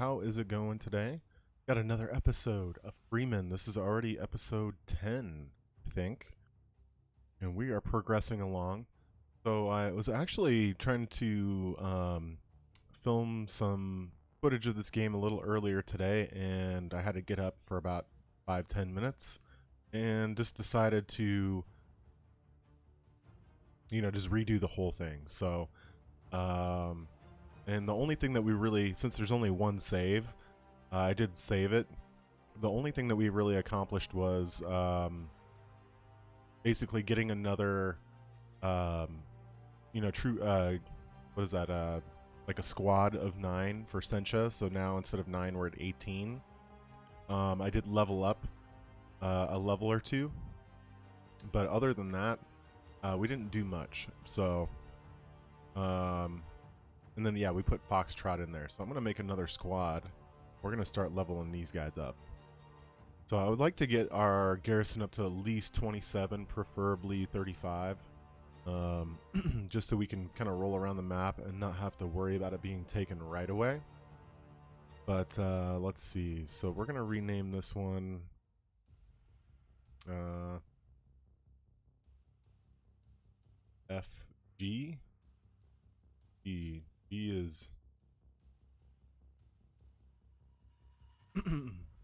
how is it going today? Got another episode of Freeman. This is already episode 10, I think, and we are progressing along. So I was actually trying to film some footage of this game a little earlier today, and I had to get up for about 5-10 minutes, and just decided to, just redo the whole thing. So, and the only thing that we really, since there's only one save, I did save it. The only thing that we really accomplished was basically getting another, true, what is that, like a squad of 9 for Sencha. So now instead of 9, we're at 18. I did level up a level or two, but other than that, we didn't do much. So, and then, yeah, we put Foxtrot in there. So I'm going to make another squad. We're going to start leveling these guys up. So I would like to get our Garrison up to at least 27, preferably 35. Just so we can kind of roll around the map and not have to worry about it being taken right away. But let's see. So we're going to rename this one. FG. G is...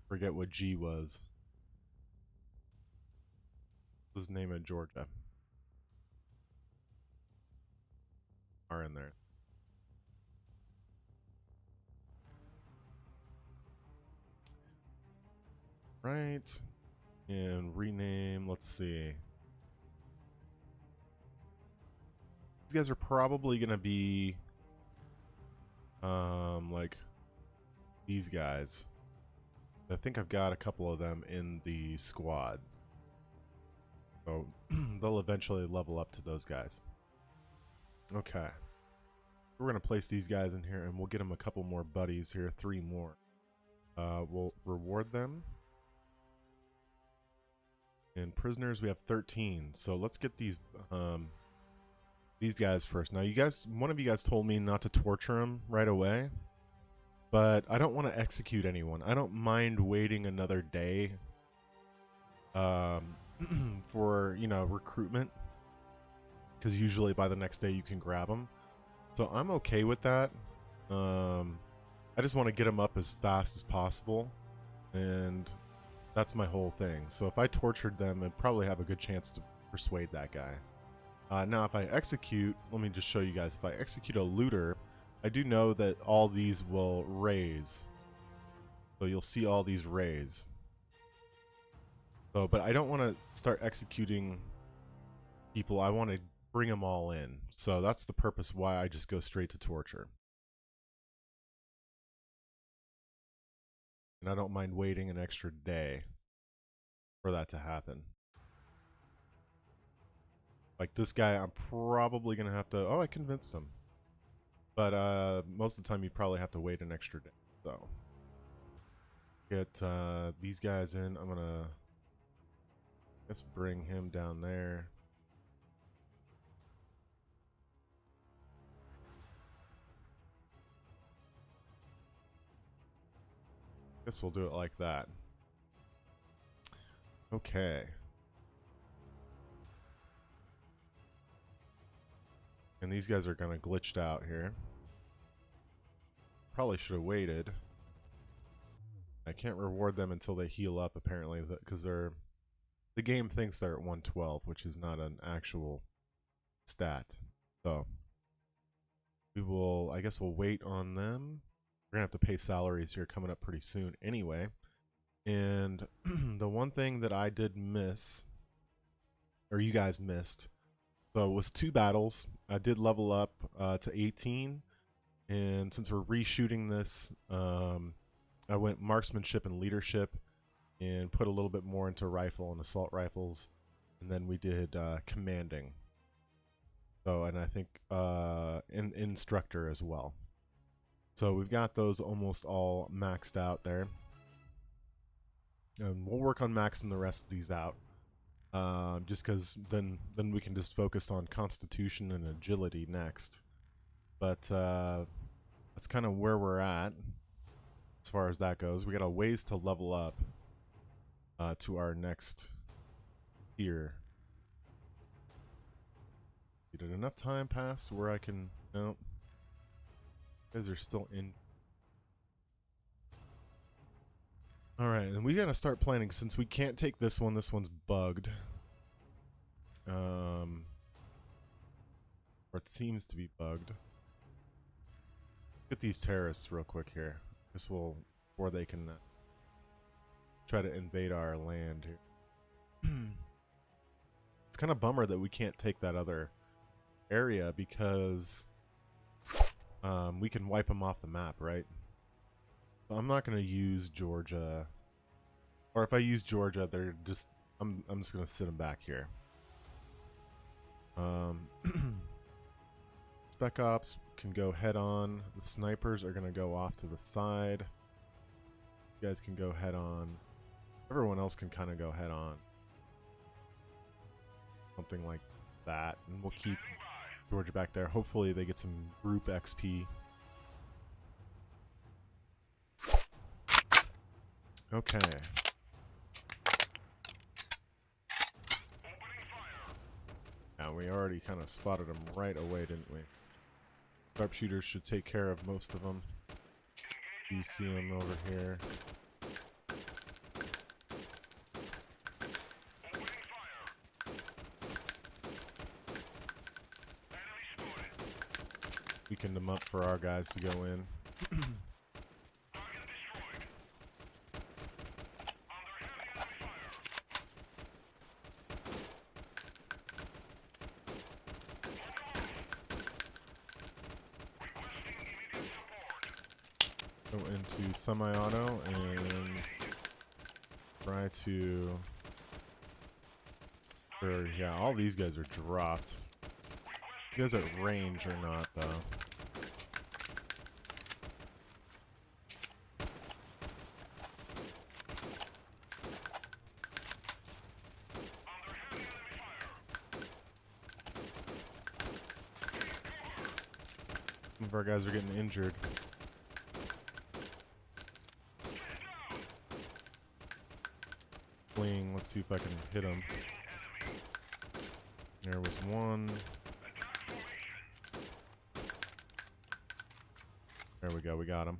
forget what G was. Let's name it Georgia. R in there. Right. And rename, let's see. These guys are probably going to be like these guys. I think I've got a couple of them in the squad. So they'll eventually level up to those guys. Okay. We're going to place these guys in here and we'll get them a couple more buddies here, 3 more. We'll reward them. And prisoners, we have 13. So let's get these guys first. Now, one of you guys told me not to torture them right away, but I don't want to execute anyone. I don't mind waiting another day for, recruitment, because usually by the next day you can grab them. So I'm okay with that. I just want to get them up as fast as possible, and that's my whole thing. So if I tortured them, I'd probably have a good chance to persuade that guy. Now, if I execute, let me just show you guys. If I execute a looter, I do know that all these will raise. So you'll see all these raise. So, but I don't want to start executing people. I want to bring them all in. So that's the purpose why I just go straight to torture. And I don't mind waiting an extra day for that to happen. Like this guy, I'm probably going to have to... Oh, I convinced him. But most of the time, you probably have to wait an extra day. So, get these guys in. I'm going to... Let's bring him down there. Guess we'll do it like that. Okay. And these guys are kind of glitched out here. Probably should have waited. I can't reward them until they heal up, apparently, because the game thinks they're at 112, which is not an actual stat. So I guess we'll wait on them. We're gonna have to pay salaries here coming up pretty soon anyway. And the one thing that I did miss, or you guys missed, so it was 2 battles. I did level up to 18, and since we're reshooting this, I went marksmanship and leadership and put a little bit more into rifle and assault rifles, and then we did commanding. So, and I think instructor as well. So we've got those almost all maxed out there. And we'll work on maxing the rest of these out. Just because then we can just focus on constitution and agility next. But that's kind of where we're at. as far as that goes. We got a ways to level up to our next tier. Did enough time pass where I can... Nope. You guys are still in... Alright, and we gotta start planning since we can't take this one. This one's bugged. Or it seems to be bugged. Get these terrorists real quick here. This will... Before they can try to invade our land here. It's kind of bummer that we can't take that other area because we can wipe them off the map, right? So I'm not going to use Georgia, or if I use Georgia, they're just I'm just going to sit them back here. Spec Ops can go head on. The snipers are going to go off to the side. You guys can go head on. Everyone else can kind of go head on. Something like that. And we'll keep Georgia back there. Hopefully they get some group XP. Okay. Now we already kind of spotted them right away, didn't we? Sharpshooters should take care of most of them. You see them over here. Weakened them up for our guys to go in. Go into semi-auto and try to... Or, yeah, all these guys are dropped. You guys at range or not, though. Some of our guys are getting injured. Fleeing, let's see if I can hit him. There was one. There we go, we got him.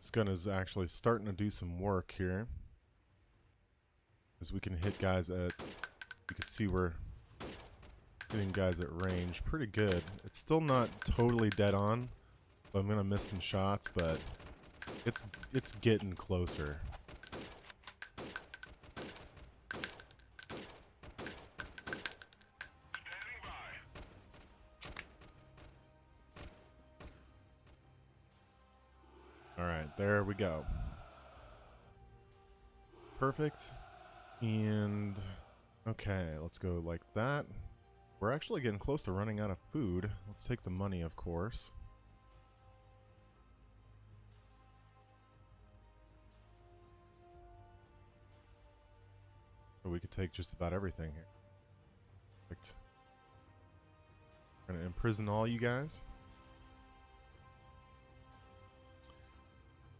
This gun is actually starting to do some work here. As we can hit guys at... You can see we're hitting guys at range pretty good. It's still not totally dead on. So I'm going to miss some shots, but it's getting closer. Alright, there we go. Perfect. And okay, let's go like that. We're actually getting close to running out of food. Let's take the money, of course. So we could take just about everything here. Perfect. We're gonna imprison all you guys.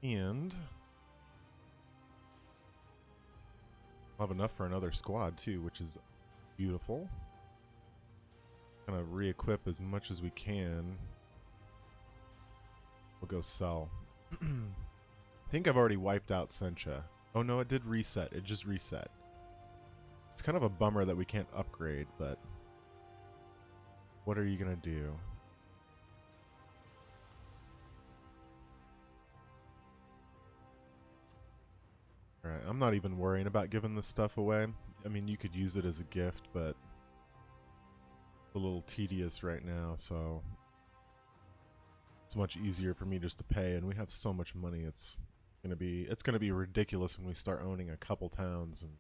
And we'll have enough for another squad too, which is beautiful. Gonna re-equip as much as we can. We'll go sell. I think I've already wiped out Sencha. Oh no, it did reset. It just reset. It's kind of a bummer that we can't upgrade, but what are you gonna do? Alright, I'm not even worrying about giving this stuff away. I mean, you could use it as a gift, but it's a little tedious right now, so it's much easier for me just to pay, and we have so much money. It's gonna be ridiculous when we start owning a couple towns and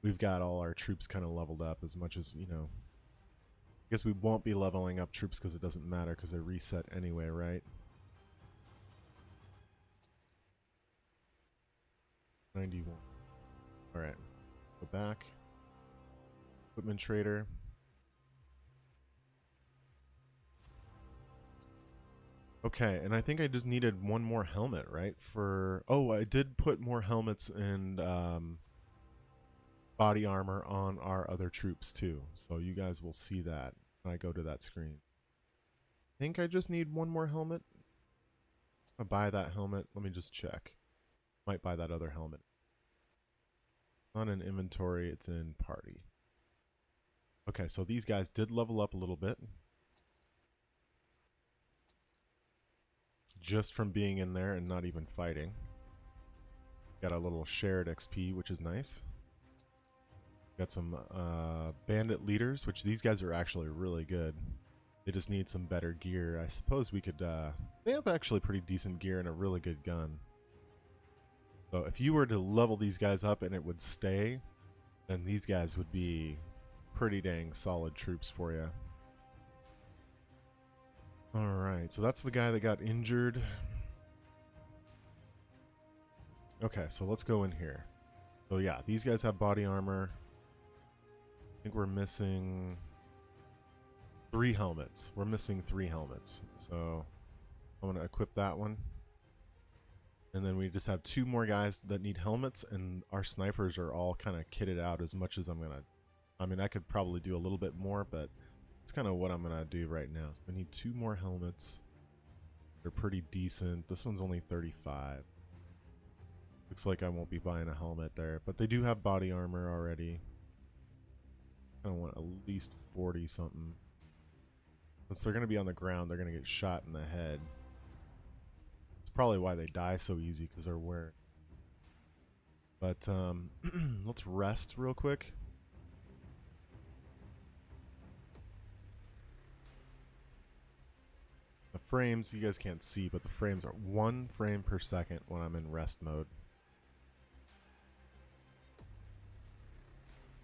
we've got all our troops kind of leveled up as much as, you know. I guess we won't be leveling up troops because it doesn't matter because they reset anyway, right? 91. Alright. Go back. Equipment trader. Okay, and I think I just needed one more helmet, right? Oh, I did put more helmets and body armor on our other troops too. So you guys will see that when I go to that screen. I think I just need one more helmet. I'll buy that helmet. Let me just check. Might buy that other helmet. Not in inventory, it's in party. Okay, so these guys did level up a little bit. Just from being in there and not even fighting. Got a little shared XP, which is nice. Got some bandit leaders, which these guys are actually really good. They just need some better gear. I suppose we could... they have actually pretty decent gear and a really good gun. So if you were to level these guys up and it would stay, then these guys would be pretty dang solid troops for you. Alright, so that's the guy that got injured. Okay, so let's go in here. So yeah, these guys have body armor. I think we're missing 3 helmets. We're missing 3 helmets. So I'm going to equip that one. And then we just have 2 more guys that need helmets, and our snipers are all kind of kitted out as much as I'm going to... I mean, I could probably do a little bit more, but it's kind of what I'm going to do right now. So I need 2 more helmets. They're pretty decent. This one's only 35. Looks like I won't be buying a helmet there, but they do have body armor already. I want at least 40 something. Since they're going to be on the ground, they're going to get shot in the head. It's probably why they die so easy, because they're wearing. But let's rest real quick. The frames, you guys can't see, but the frames are 1 frame per second when I'm in rest mode.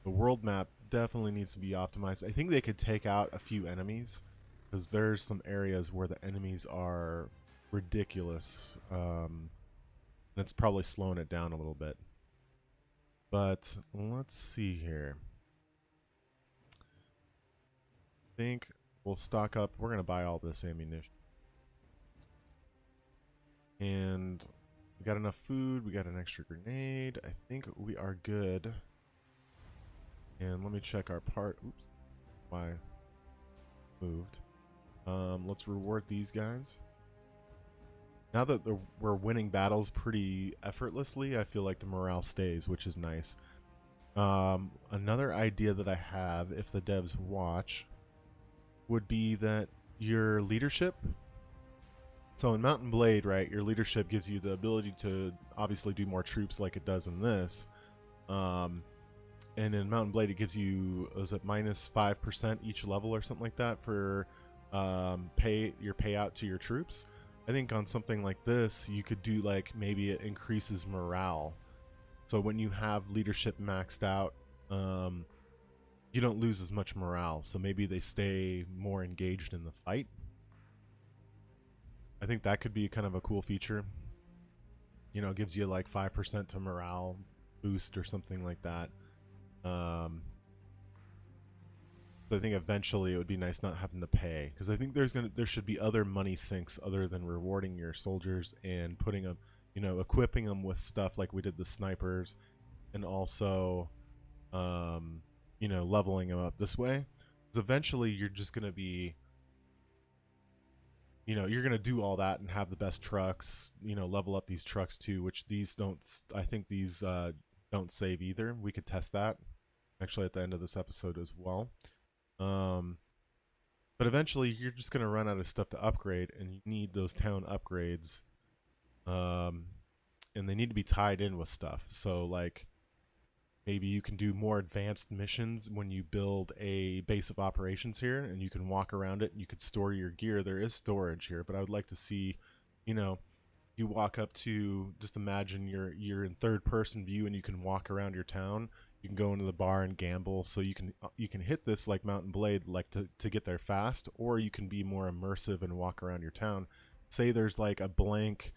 The world map definitely needs to be optimized. I think they could take out a few enemies, because there's some areas where the enemies are ridiculous. And it's probably slowing it down a little bit. But let's see here. I think we'll stock up. We're going to buy all this ammunition. And we got enough food. We got an extra grenade. I think we are good. And let me check our part. Oops. Why moved. Let's reward these guys. Now that we're winning battles pretty effortlessly, I feel like the morale stays, which is nice. Another idea that I have, if the devs watch, would be that your leadership... So in Mount and Blade, right, your leadership gives you the ability to obviously do more troops like it does in this. And in Mount and Blade, it gives you, is it minus 5% each level or something like that for your payout to your troops? I think on something like this, you could do like maybe it increases morale. So when you have leadership maxed out, you don't lose as much morale. So maybe they stay more engaged in the fight. I think that could be kind of a cool feature. You know, it gives you like 5% to morale boost or something like that. So I think eventually it would be nice not having to pay, because I think there should be other money sinks other than rewarding your soldiers and putting them, you know, equipping them with stuff like we did the snipers, and also, you know, leveling them up this way. Because eventually you're just gonna be, you know, you're gonna do all that and have the best trucks. You know, level up these trucks too, which these don't. I think these don't save either. We could test that actually at the end of this episode as well. But eventually you're just going to run out of stuff to upgrade, and you need those town upgrades. And they need to be tied in with stuff. So like maybe you can do more advanced missions when you build a base of operations here, and you can walk around it and you could store your gear. There is storage here, but I would like to see, you know, you walk up to, just imagine you're in third person view and you can walk around your town. You can go into the bar and gamble, so you can hit this like Mount and Blade, like to get there fast, or you can be more immersive and walk around your town. Say there's like a blank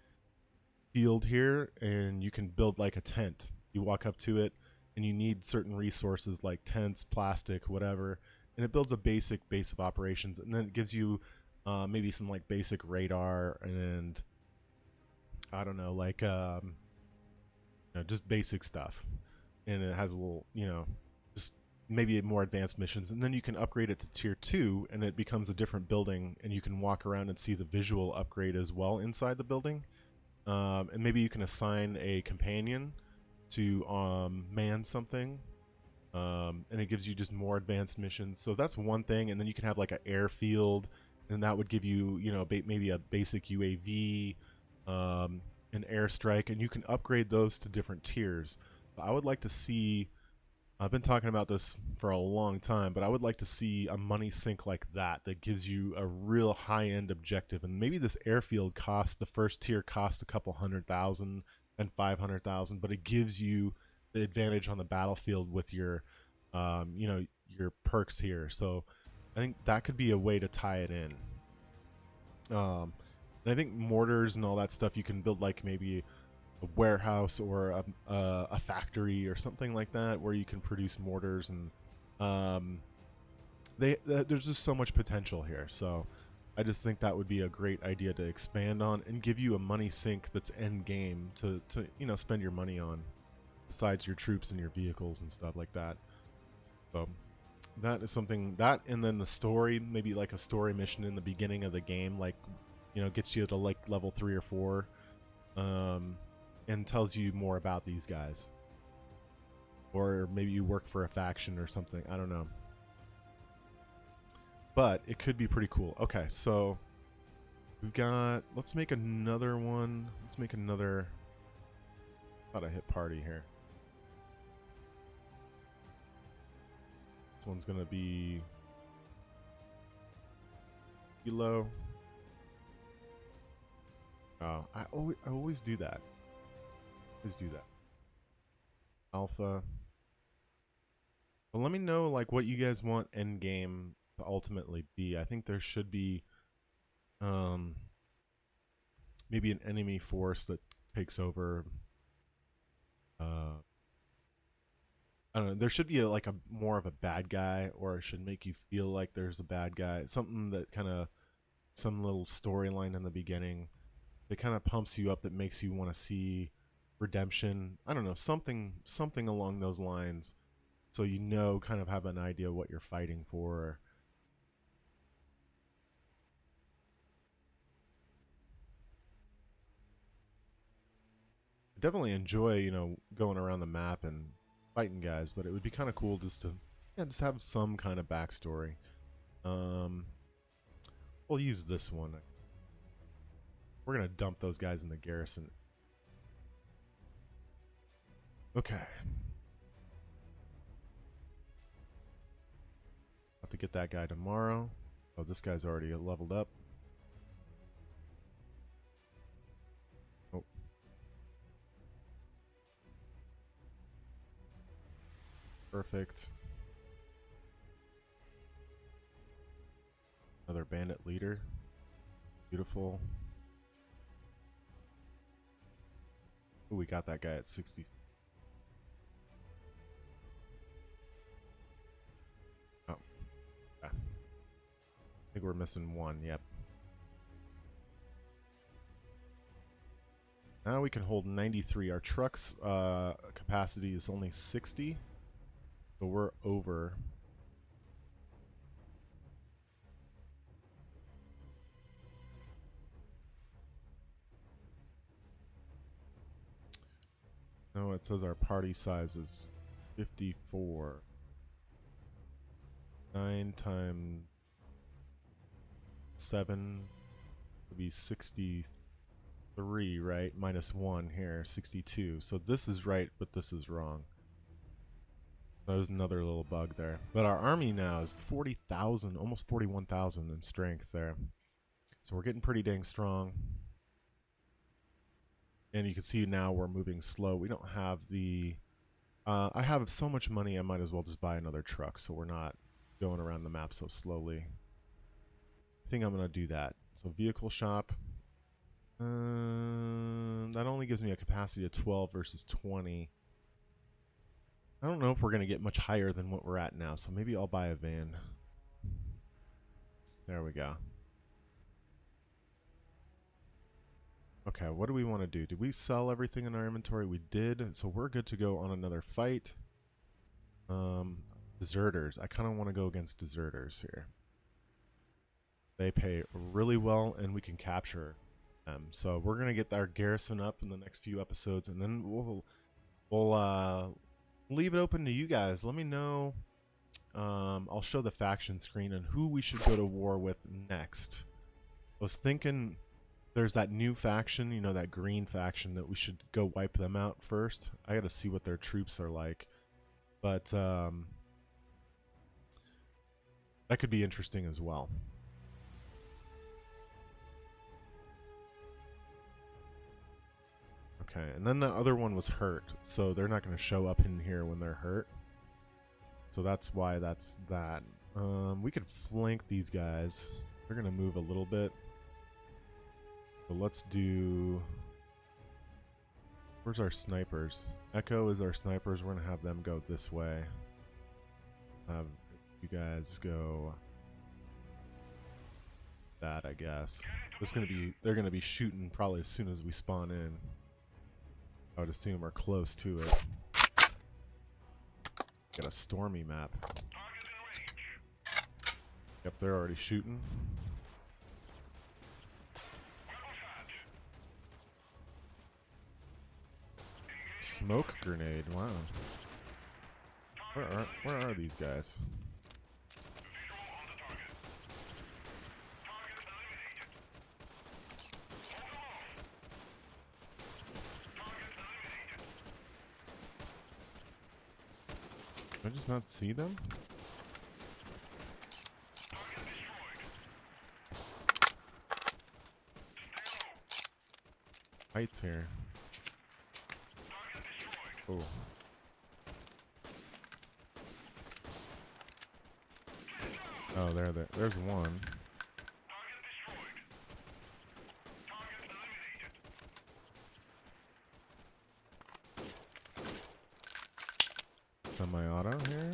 field here, and you can build like a tent. You walk up to it, and you need certain resources like tents, plastic, whatever, and it builds a basic base of operations, and then it gives you maybe some like basic radar, and I don't know, like just basic stuff. And it has a little, just maybe more advanced missions, and then you can upgrade it to tier 2 and it becomes a different building, and you can walk around and see the visual upgrade as well inside the building. And maybe you can assign a companion to man something, and it gives you just more advanced missions. So that's one thing. And then you can have like an airfield, and that would give you, maybe a basic UAV, an airstrike, and you can upgrade those to different tiers. I would like to see, I've been talking about this for a long time, but I would like to see a money sink like that gives you a real high-end objective. And maybe this airfield the first tier cost a couple $100,000 and $500,000, but it gives you the advantage on the battlefield with your your perks here. So I think that could be a way to tie it in. And I think mortars and all that stuff, you can build like maybe a warehouse or a factory or something like that where you can produce mortars, and there's just so much potential here. So I just think that would be a great idea to expand on and give you a money sink that's end game to spend your money on, besides your troops and your vehicles and stuff like that. So that is something that, and then the story, maybe like a story mission in the beginning of the game, like gets you to like level 3 or 4, and tells you more about these guys, or maybe you work for a faction or something. I don't know, but it could be pretty cool. Okay, so we've got, let's make another one. Let's make another, thought I hit party here. This one's gonna be Kilo. Oh, I always do that. Always do that. Alpha. Well, let me know like what you guys want end game to ultimately be. I think there should be maybe an enemy force that takes over. I don't know. There should be like a more of a bad guy, or it should make you feel like there's a bad guy. Something that kind of, some little storyline in the beginning that kind of pumps you up, that makes you want to see redemption. I don't know, something along those lines, so kind of have an idea what you're fighting for. I definitely enjoy going around the map and fighting guys, but it would be kind of cool just to just have some kind of backstory. We'll use this one. We're gonna dump those guys in the Garrison. Okay. Have to get that guy tomorrow. Oh, this guy's already leveled up. Oh. Perfect. Another bandit leader. Beautiful. Ooh, we got that guy at 60. Oh. Yeah. I think we're missing one. Yep. Now we can hold 93. Our truck's capacity is only 60. So we're over. No, it says our party size is 54. 9 times 7 would be 63, right? Minus 1 here, 62. So this is right, but this is wrong. That was another little bug there. But our army now is 40,000, almost 41,000 in strength there. So we're getting pretty dang strong. And you can see now we're moving slow. We don't have the... I have so much money, I might as well just buy another truck so we're not going around the map so slowly. I think I'm going to do that. So vehicle shop. That only gives me a capacity of 12 versus 20. I don't know if we're going to get much higher than what we're at now, so maybe I'll buy a van. There we go. Okay, what do we want to do? Did we sell everything in our inventory? We did, so we're good to go on another fight. Deserters. I kind of want to go against deserters here. They pay really well, and we can capture them. So we're gonna get our garrison up in the next few episodes, and then we'll leave it open to you guys. Let me know. I'll show the faction screen and who we should go to war with next. I was thinking there's that new faction, you know, that green faction, that we should go wipe them out first. I gotta see what their troops are like. But that could be interesting as well. Okay, and then the other one was hurt, so they're not going to show up in here when they're hurt. So that's why that's that. We could flank these guys. They're going to move a little bit. So let's do... Where's our snipers? Echo is our snipers. We're going to have them go this way. Have you guys go... that, I guess. They're going to be shooting probably as soon as we spawn in. I would assume we're close to it. Got a stormy map. Yep, they're already shooting. Smoke grenade, wow. Where are these guys? Did I just not see them? Heights here. Oh. Oh, there's one. Semi-auto here.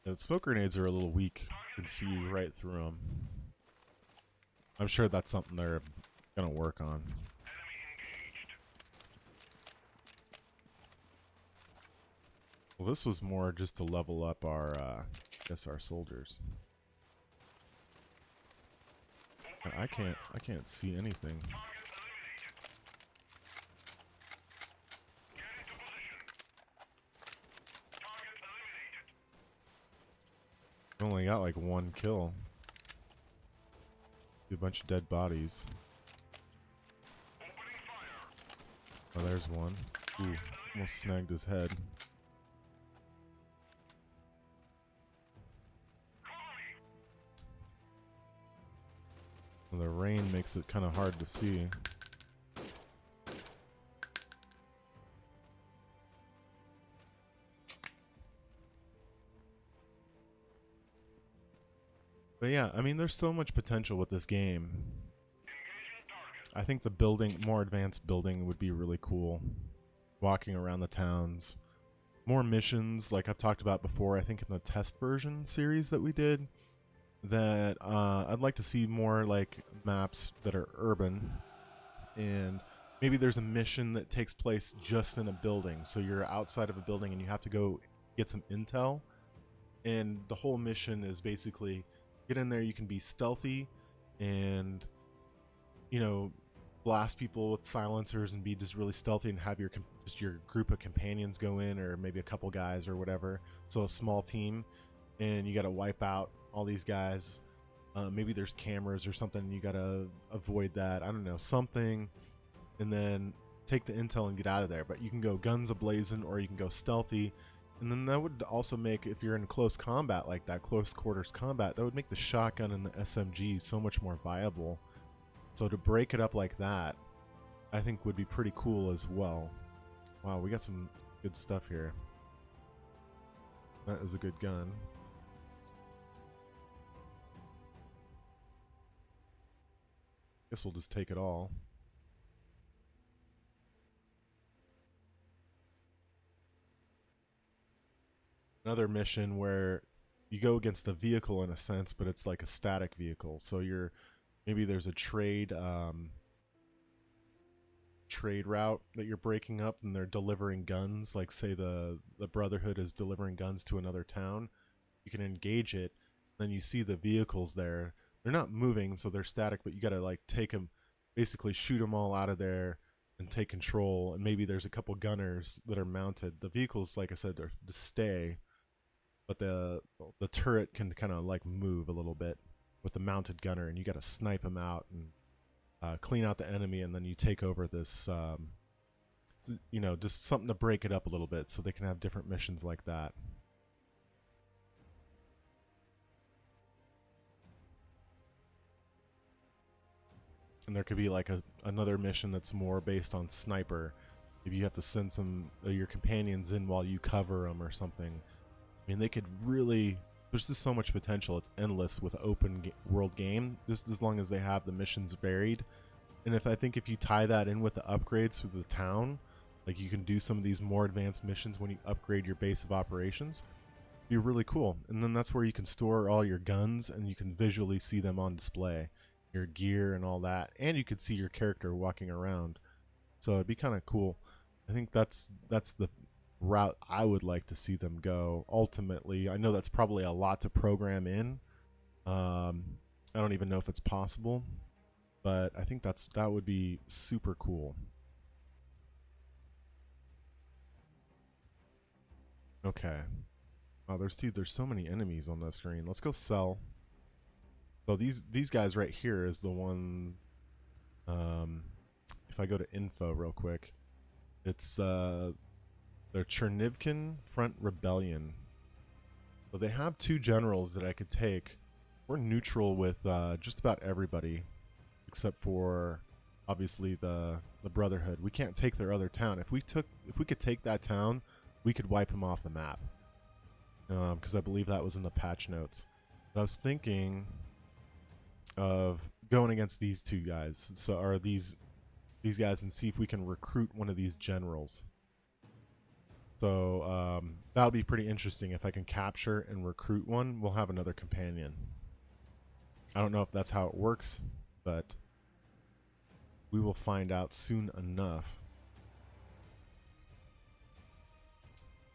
The smoke grenades are a little weak. You can see right through them. I'm sure that's something they're gonna work on. Well, this was more just to level up our, I guess, our soldiers. I can't see anything. Only got like one kill. A bunch of dead bodies. Oh, there's one. Ooh, almost snagged his head. Well, the rain makes it kind of hard to see. But yeah, I mean, there's so much potential with this game. I think the building, more advanced building would be really cool. Walking around the towns. More missions, like I've talked about before, I think in the test version series that we did. That I'd like to see more like maps that are urban. And maybe there's a mission that takes place just in a building. So you're outside of a building and you have to go get some intel. And the whole mission is basically... get in there, you can be stealthy and, you know, blast people with silencers and be just really stealthy and have just your group of companions go in, or maybe a couple guys or whatever. So a small team, and you got to wipe out all these guys. Maybe there's cameras or something, you got to avoid that. I don't know, something, and then take the intel and get out of there. But you can go guns a-blazing, or you can go stealthy. And then that would also make, if you're in close combat like that, close quarters combat, that would make the shotgun and the SMG so much more viable. So to break it up like that, I think would be pretty cool as well. Wow, we got some good stuff here. That is a good gun. Guess we'll just take it all. another mission where you go against a vehicle in a sense, but it's like a static vehicle. So you're maybe there's a trade route that you're breaking up, and they're delivering guns. Like say the Brotherhood is delivering guns to another town. You can engage it. Then you see the vehicles there. They're not moving, so they're static, but you gotta like take them, basically shoot them all out of there and take control. And maybe there's a couple gunners that are mounted. The vehicles, like I said, are to stay, but the turret can kind of like move a little bit with the mounted gunner, and you gotta snipe them out and clean out the enemy, and then you take over this. You know, just something to break it up a little bit, so they can have different missions like that. And there could be like another mission that's more based on sniper. Maybe you have to send some of your companions in while you cover them or something. I mean, they could really, there's just so much potential. It's endless with open world game, just as long as they have the missions varied. And I think if you tie that in with the upgrades for the town, like you can do some of these more advanced missions when you upgrade your base of operations, it'd be really cool. And then that's where you can store all your guns, and you can visually see them on display, your gear and all that, and you could see your character walking around. So it'd be kind of cool. I think that's the route I would like to see them go ultimately. I know that's probably a lot to program in. I don't even know if it's possible, but I think that would be super cool. Okay. Oh, there's so many enemies on the screen. Let's go sell. So these guys right here is the one. If I go to info real quick, it's the Chernivkin Front Rebellion. So they have two generals that I could take. We're neutral with just about everybody, except for obviously the Brotherhood. We can't take their other town. If we could take that town, we could wipe them off the map. Because I believe that was in the patch notes. But I was thinking of going against these two guys, or these guys, and see if we can recruit one of these generals. So that would be pretty interesting. If I can capture and recruit one, we'll have another companion. I don't know if that's how it works, but we will find out soon enough.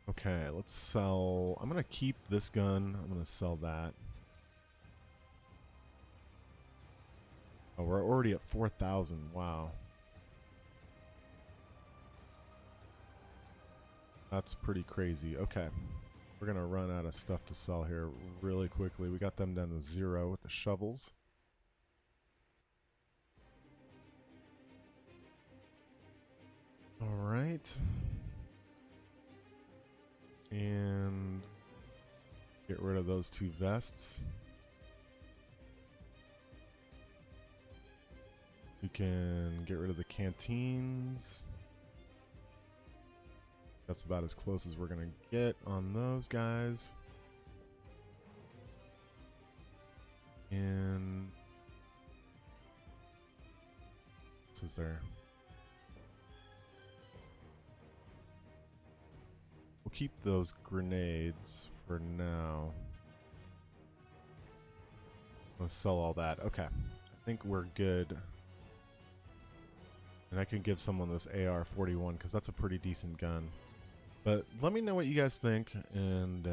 Okay, let's sell. I'm gonna keep this gun. I'm gonna sell that. Oh, we're already at 4,000. Wow. That's pretty crazy. Okay. We're going to run out of stuff to sell here really quickly. We got them down to 0 with the shovels. All right. And get rid of those 2 vests. We can get rid of the canteens. That's about as close as we're going to get on those guys. And what is there? We'll keep those grenades for now. Let's sell all that. Okay. I think we're good. And I can give someone this AR-41 because that's a pretty decent gun. But let me know what you guys think. And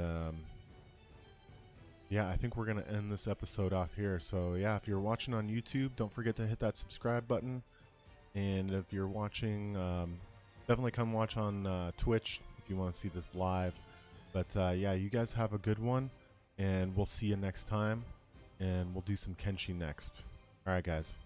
yeah, I think we're going to end this episode off here. So yeah, if you're watching on YouTube, don't forget to hit that subscribe button. And if you're watching, definitely come watch on Twitch if you want to see this live. But yeah, you guys have a good one. And we'll see you next time. And we'll do some Kenshi next. Alright, guys.